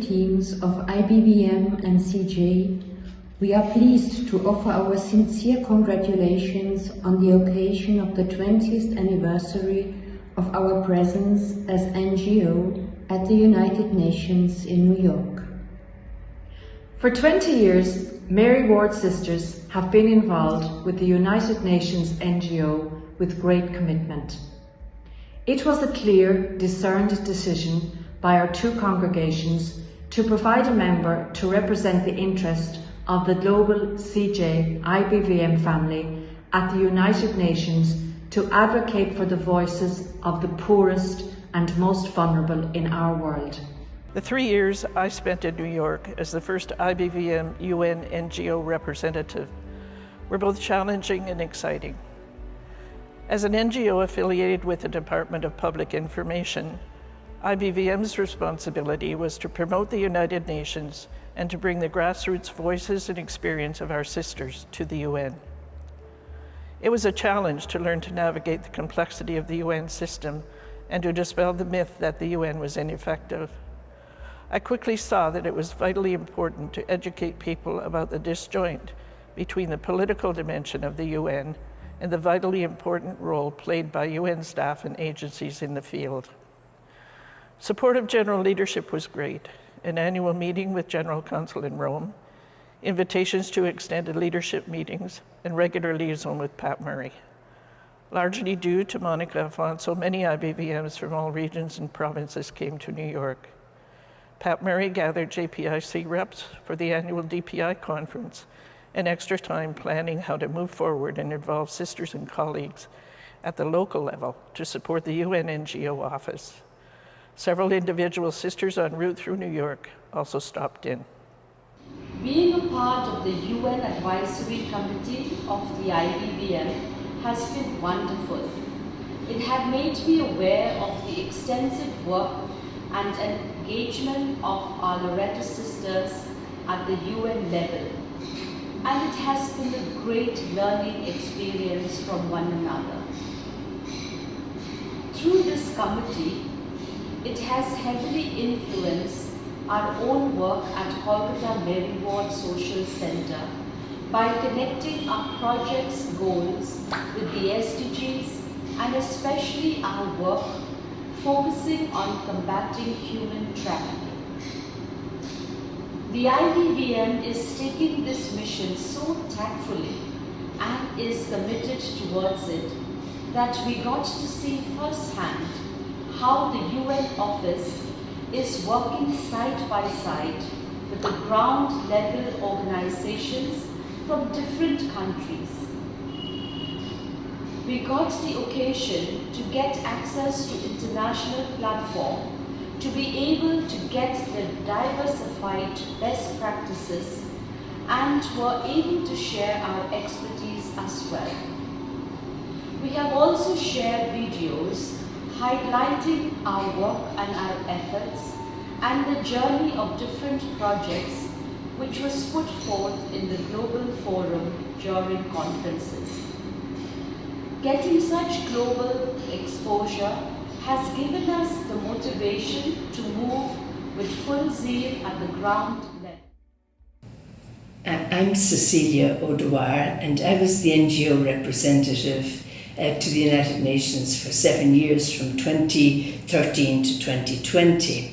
leadership teams of IBVM and CJ, we are pleased to offer our sincere congratulations on the occasion of the 20th anniversary of our presence as NGO at the United Nations in New York. For 20 years, Mary Ward Sisters have been involved with the United Nations NGO with great commitment. It was a clear, discerned decision by our two congregations to provide a member to represent the interest of the global CJ IBVM family at the United Nations to advocate for the voices of the poorest and most vulnerable in our world. The 3 years I spent in New York as the first IBVM UN NGO representative were both challenging and exciting. As an NGO affiliated with the Department of Public Information, IBVM's responsibility was to promote the United Nations and to bring the grassroots voices and experience of our sisters to the UN. It was a challenge to learn to navigate the complexity of the UN system and to dispel the myth that the UN was ineffective. I quickly saw that it was vitally important to educate people about the disjoint between the political dimension of the UN and the vitally important role played by UN staff and agencies in the field. Support of general leadership was great. An annual meeting with General Council in Rome, invitations to extended leadership meetings, and regular liaison with Pat Murray. Largely due to Monica Afonso, many IBVMs from all regions and provinces came to New York. Pat Murray gathered JPIC reps for the annual DPI conference, and extra time planning how to move forward and involve sisters and colleagues at the local level to support the UN NGO office. Several individual sisters en route through New York also stopped in. Being a part of the UN Advisory Committee of the IBVM has been wonderful. It had made me aware of the extensive work and engagement of our Loreto sisters at the UN level, and it has been a great learning experience from one another. Through this committee, it has heavily influenced our own work at Kolkata Mary Ward Social Center by connecting our project's goals with the SDGs and especially our work focusing on combating human trafficking. The IBVM is taking this mission so tactfully and is committed towards it that we got to see firsthand how the UN office is working side by side with the ground level organizations from different countries. We got the occasion to get access to international platform to be able to get the diversified best practices and were able to share our expertise as well. We have also shared videos highlighting our work and our efforts and the journey of different projects which was put forth in the global forum during conferences. Getting such global exposure has given us the motivation to move with full zeal at the ground level. I'm Cecilia O'Dwyer, and I was the NGO representative to the United Nations for 7 years, from 2013 to 2020.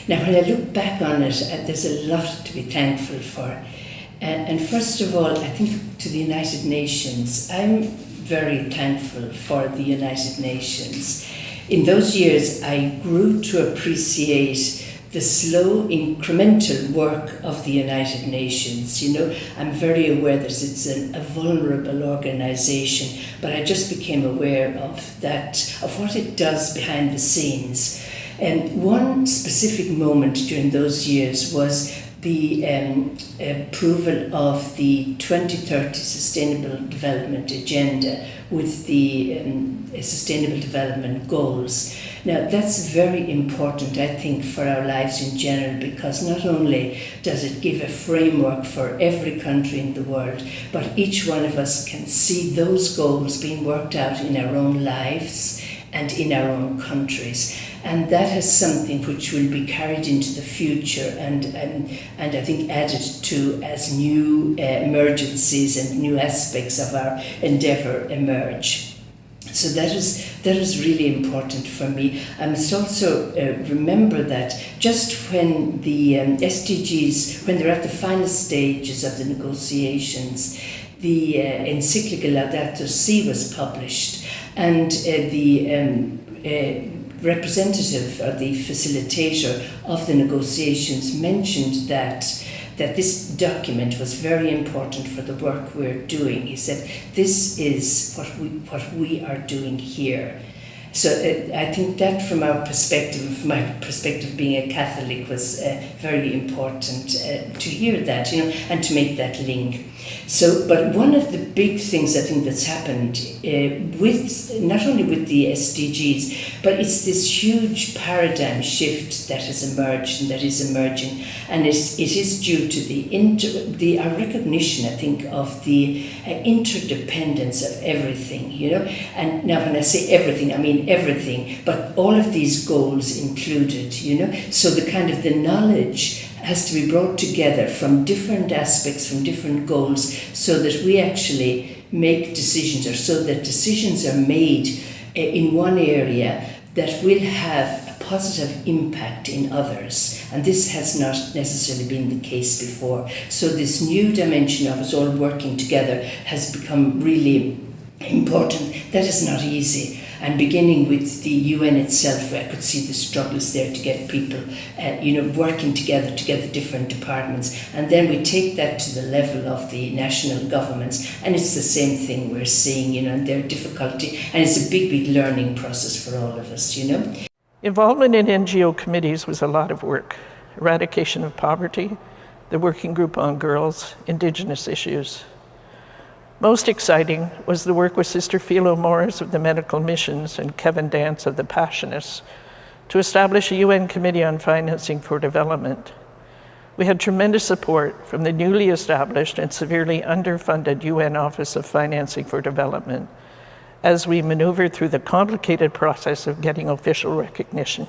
Now, when I look back on it, there's a lot to be thankful for. And first of all, I think to the United Nations, I'm very thankful for the United Nations. In those years, I grew to appreciate the slow, incremental work of the United Nations. You know, I'm very aware that it's a vulnerable organisation, but I just became aware of that, of what it does behind the scenes. And one specific moment during those years was the approval of the 2030 Sustainable Development Agenda with the Sustainable Development Goals. Now, that's very important, I think, for our lives in general, because not only does it give a framework for every country in the world, but each one of us can see those goals being worked out in our own lives and in our own countries. And that is something which will be carried into the future and I think added to as new emergencies and new aspects of our endeavour emerge. So that is really important for me. I must also remember that just when the SDGs, when they're at the final stages of the negotiations, the encyclical Laudato Si was published, and the representative or the facilitator of the negotiations mentioned that this document was very important for the work we're doing. He said, this is what we are doing here. So I think that from our perspective, from my perspective being a Catholic, was very important to hear that, and to make that link. So, but one of the big things I think that's happened with, not only with the SDGs, but it's this huge paradigm shift that has emerged and that is emerging, and it is due to our recognition, I think, of the interdependence of everything, And now when I say everything, I mean everything, but all of these goals included, So the kind of the knowledge has to be brought together from different aspects, from different goals, so that we actually make decisions, or so that decisions are made in one area that will have a positive impact in others. And this has not necessarily been the case before. So this new dimension of us all working together has become really important. That is not easy. And beginning with the UN itself, I could see the struggles there to get people, working together to get the different departments. And then we take that to the level of the national governments, and it's the same thing we're seeing, and their difficulty. And it's a big, big learning process for all of us, Involvement in NGO committees was a lot of work. Eradication of poverty, the Working Group on Girls, Indigenous issues. Most exciting was the work with Sister Philo Morris of the Medical Missions and Kevin Dance of the Passionists to establish a UN Committee on Financing for Development. We had tremendous support from the newly established and severely underfunded UN Office of Financing for Development as we maneuvered through the complicated process of getting official recognition.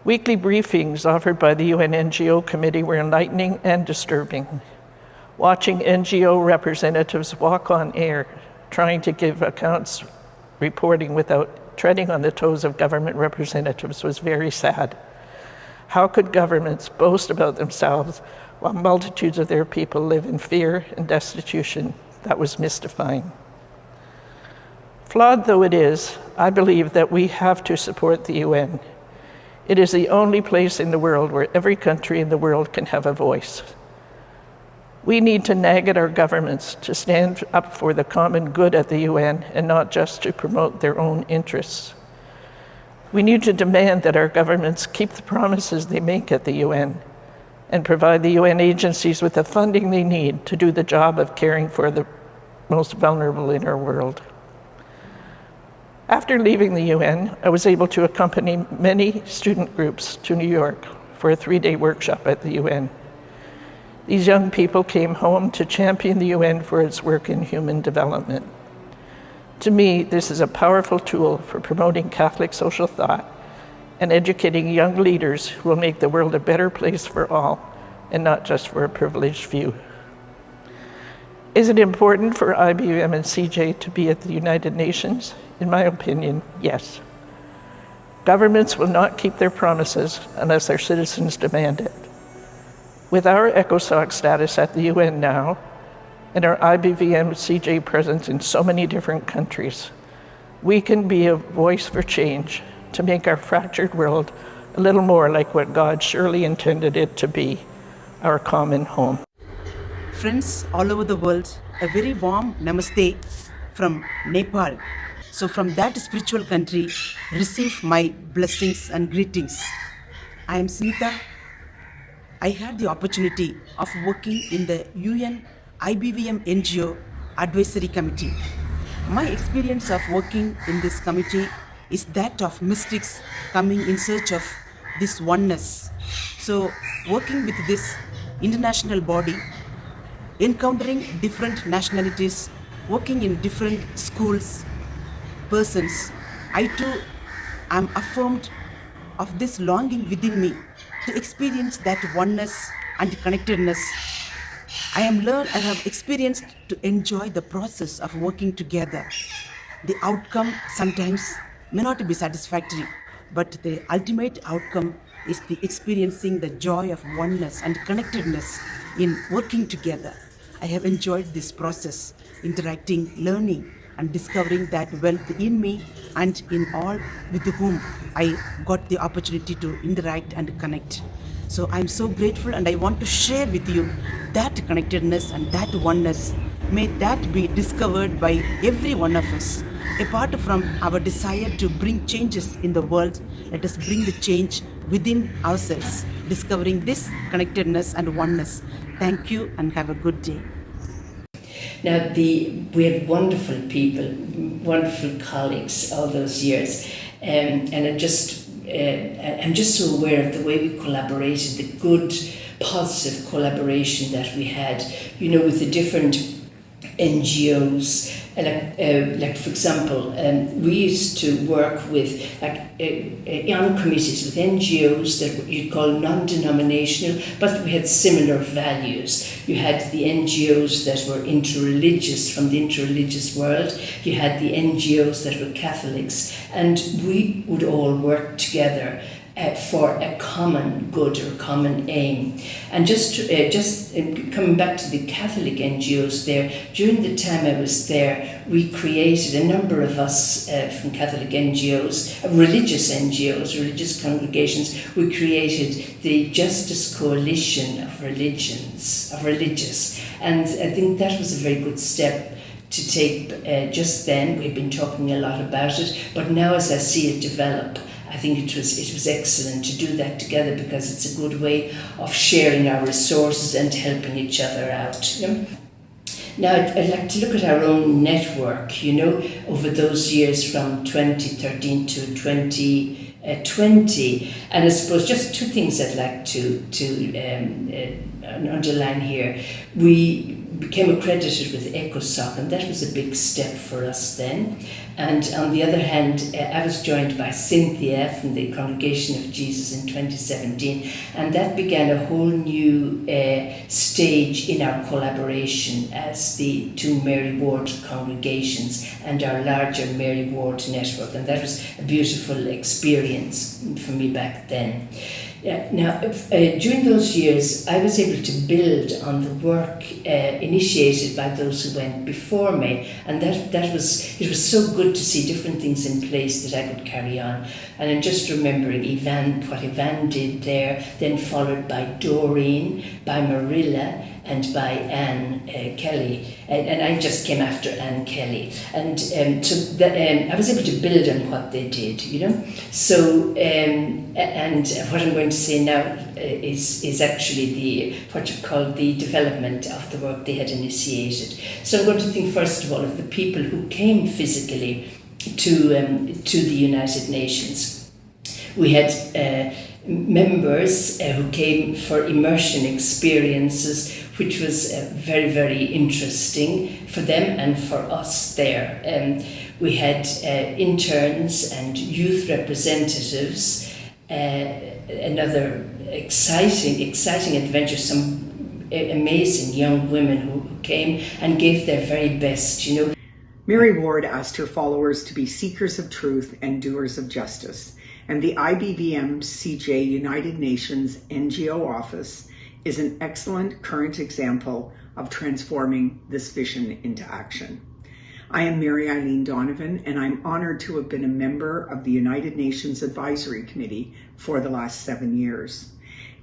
Weekly briefings offered by the UN NGO Committee were enlightening and disturbing. Watching NGO representatives walk on air, trying to give accounts reporting without treading on the toes of government representatives was very sad. How could governments boast about themselves while multitudes of their people live in fear and destitution? That was mystifying. Flawed though it is, I believe that we have to support the UN. It is the only place in the world where every country in the world can have a voice. We need to nag at our governments to stand up for the common good at the UN and not just to promote their own interests. We need to demand that our governments keep the promises they make at the UN and provide the UN agencies with the funding they need to do the job of caring for the most vulnerable in our world. After leaving the UN, I was able to accompany many student groups to New York for a 3-day workshop at the UN. These young people came home to champion the UN for its work in human development. To me, this is a powerful tool for promoting Catholic social thought and educating young leaders who will make the world a better place for all and not just for a privileged few. Is it important for IBVM and CJ to be at the United Nations? In my opinion, yes. Governments will not keep their promises unless their citizens demand it. With our ECOSOC status at the UN now, and our IBVM CJ presence in so many different countries, we can be a voice for change to make our fractured world a little more like what God surely intended it to be, our common home. Friends all over the world, a very warm namaste from Nepal. So from that spiritual country, receive my blessings and greetings. I am Smita. I had the opportunity of working in the UN IBVM NGO Advisory Committee. My experience of working in this committee is that of mystics coming in search of this oneness. So working with this international body, encountering different nationalities, working in different schools, persons, I too am affirmed of this longing within me to experience that oneness and connectedness. I have experienced to enjoy the process of working together. The outcome sometimes may not be satisfactory, but the ultimate outcome is the experiencing the joy of oneness and connectedness in working together. I have enjoyed this process, interacting, learning, and discovering that wealth in me and in all with whom I got the opportunity to interact and connect. So I'm so grateful, and I want to share with you that connectedness and that oneness. May that be discovered by every one of us. Apart from our desire to bring changes in the world, let us bring the change within ourselves, discovering this connectedness and oneness. Thank you and have a good day. Now, we had wonderful people, wonderful colleagues all those years, and I'm just so aware of the way we collaborated, the good, positive collaboration that we had, with the different NGOs. Like for example, we used to work with on committees with NGOs that you'd call non-denominational, but we had similar values. You had the NGOs that were interreligious, from the interreligious world. You had the NGOs that were Catholics, and we would all work together for a common good or common aim. And just coming back to the Catholic NGOs there, during the time I was there, we created, a number of us from Catholic NGOs, religious NGOs, religious congregations, we created the Justice Coalition of Religions, of Religious. And I think that was a very good step to take just then. We've been talking a lot about it, but now as I see it develop, I think it was excellent to do that together, because it's a good way of sharing our resources and helping each other out. Now, I'd like to look at our own network, over those years from 2013 to 2020. And I suppose just two things I'd like to underline here. We became accredited with ECOSOC, and that was a big step for us then. And on the other hand, I was joined by Cynthia from the Congregation of Jesus in 2017, and that began a whole new stage in our collaboration as the two Mary Ward congregations and our larger Mary Ward network, and that was a beautiful experience for me back then. Now, during those years, I was able to build on the work initiated by those who went before me, and it was so good to see different things in place that I could carry on. And I'm just remembering what Ivan did there, then followed by Doreen, by Marilla, and by Anne Kelly, and I just came after Anne Kelly, and so that, I was able to build on what they did, So, and what I'm going to say now is actually what you call the development of the work they had initiated. So I'm going to think first of all of the people who came physically to the United Nations. We had members who came for immersion experiences, which was very, very interesting for them and for us there. We had interns and youth representatives, another exciting adventure, some amazing young women who came and gave their very best, Mary Ward asked her followers to be seekers of truth and doers of justice, and the IBVM CJ United Nations NGO office is an excellent current example of transforming this vision into action. I am Mary Eileen Donovan, and I'm honored to have been a member of the United Nations Advisory Committee for the last 7 years.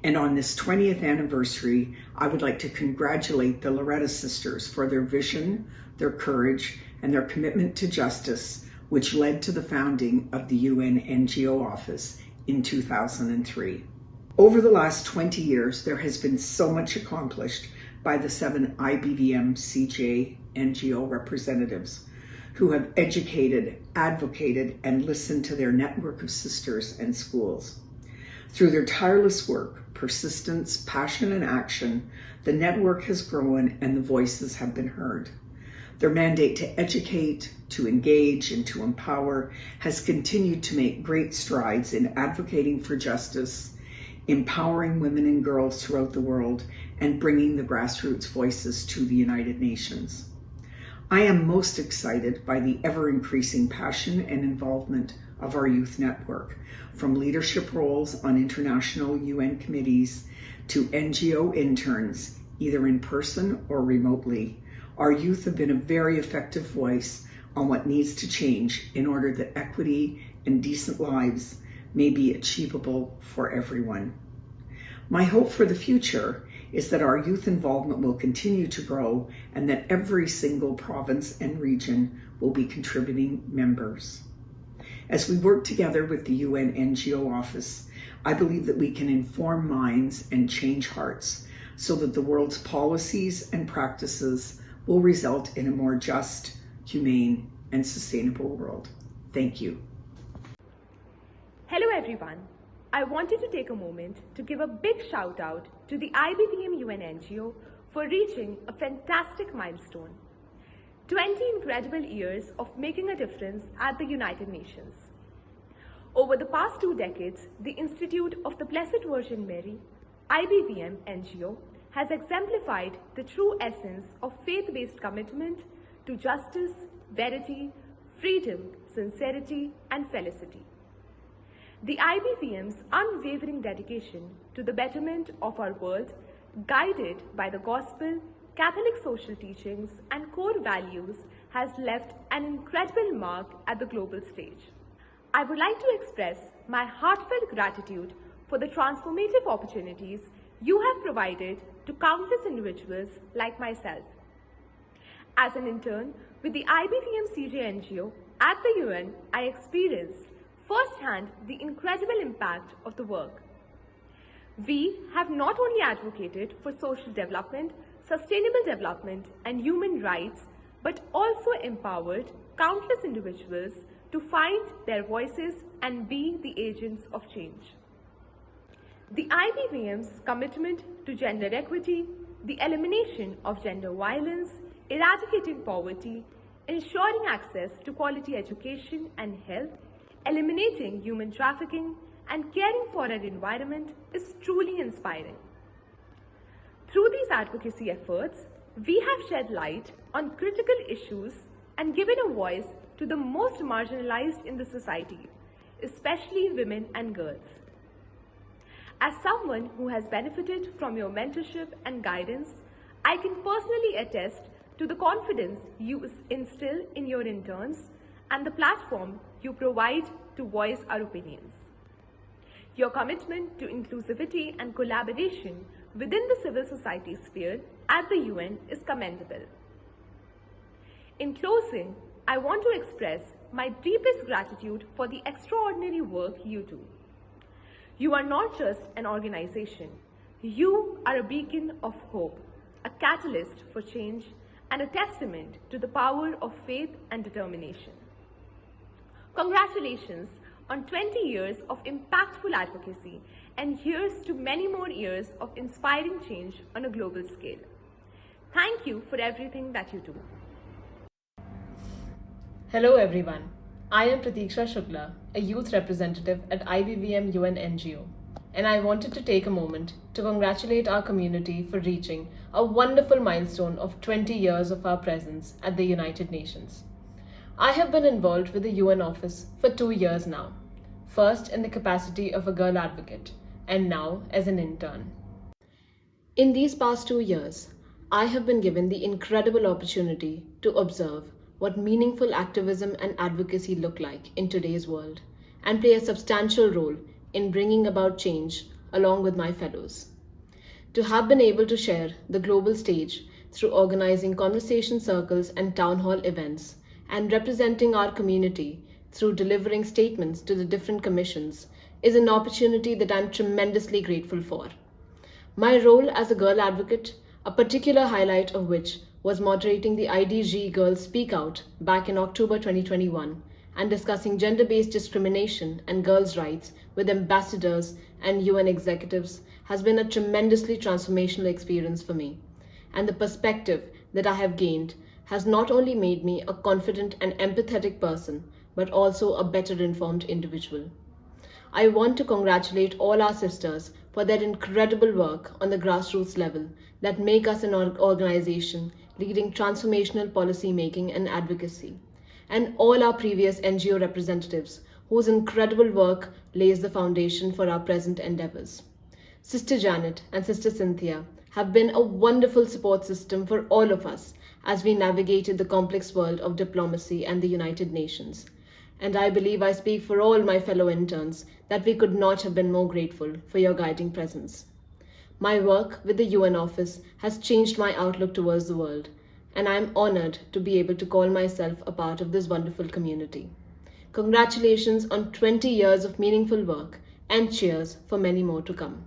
And on this 20th anniversary, I would like to congratulate the Loretta sisters for their vision, their courage, and their commitment to justice, which led to the founding of the UN NGO office in 2003. Over the last 20 years, there has been so much accomplished by the 7 IBVM CJ NGO representatives who have educated, advocated, and listened to their network of sisters and schools. Through their tireless work, persistence, passion, and action, the network has grown and the voices have been heard. Their mandate to educate, to engage, and to empower has continued to make great strides in advocating for justice, empowering women and girls throughout the world, and bringing the grassroots voices to the United Nations. I am most excited by the ever-increasing passion and involvement of our youth network, from leadership roles on international UN committees to NGO interns, either in person or remotely. Our youth have been a very effective voice on what needs to change in order that equity and decent lives may be achievable for everyone. My hope for the future is that our youth involvement will continue to grow and that every single province and region will be contributing members. As we work together with the UN NGO office, I believe that we can inform minds and change hearts so that the world's policies and practices will result in a more just, humane, and sustainable world. Thank you. Hello everyone. I wanted to take a moment to give a big shout out to the IBVM UN NGO for reaching a fantastic milestone. 20 incredible years of making a difference at the United Nations. Over the past 2 decades, the Institute of the Blessed Virgin Mary, IBVM NGO, has exemplified the true essence of faith-based commitment to justice, verity, freedom, sincerity, and felicity. The IBVM's unwavering dedication to the betterment of our world, guided by the gospel, Catholic social teachings, and core values, has left an incredible mark at the global stage. I would like to express my heartfelt gratitude for the transformative opportunities you have provided to countless individuals like myself. As an intern with the IBVM CJ NGO at the UN, I experienced firsthand the incredible impact of the work. We have not only advocated for social development, sustainable development, and human rights, but also empowered countless individuals to find their voices and be the agents of change. The IBVM's commitment to gender equity, the elimination of gender violence, eradicating poverty, ensuring access to quality education and health, eliminating human trafficking, and caring for our environment is truly inspiring. Through these advocacy efforts, we have shed light on critical issues and given a voice to the most marginalized in the society, especially women and girls. As someone who has benefited from your mentorship and guidance, I can personally attest to the confidence you instill in your interns and the platform you provide to voice our opinions. Your commitment to inclusivity and collaboration within the civil society sphere at the UN is commendable. In closing, I want to express my deepest gratitude for the extraordinary work you do. You are not just an organization. You are a beacon of hope, a catalyst for change, and a testament to the power of faith and determination. Congratulations on 20 years of impactful advocacy, and here's to many more years of inspiring change on a global scale. Thank you for everything that you do. Hello everyone. I am Pratiksha Shukla, a youth representative at IBVM UN NGO, and I wanted to take a moment to congratulate our community for reaching a wonderful milestone of 20 years of our presence at the United Nations. I have been involved with the UN office for 2 years now, first in the capacity of a girl advocate, and now as an intern. In these past 2 years, I have been given the incredible opportunity to observe what meaningful activism and advocacy look like in today's world, and play a substantial role in bringing about change along with my fellows. To have been able to share the global stage through organizing conversation circles and town hall events, and representing our community through delivering statements to the different commissions is an opportunity that I'm tremendously grateful for. My role as a girl advocate, a particular highlight of which was moderating the IDG Girls Speak Out back in October 2021 and discussing gender-based discrimination and girls' rights with ambassadors and UN executives, has been a tremendously transformational experience for me, and the perspective that I have gained has not only made me a confident and empathetic person, but also a better informed individual. I want to congratulate all our sisters for their incredible work on the grassroots level that make us an organization leading transformational policy making and advocacy, and all our previous NGO representatives whose incredible work lays the foundation for our present endeavors. Sister Janet and Sister Cynthia have been a wonderful support system for all of us as we navigated the complex world of diplomacy and the United Nations. And I believe I speak for all my fellow interns that we could not have been more grateful for your guiding presence. My work with the UN office has changed my outlook towards the world, and I am honored to be able to call myself a part of this wonderful community. Congratulations on 20 years of meaningful work, and cheers for many more to come.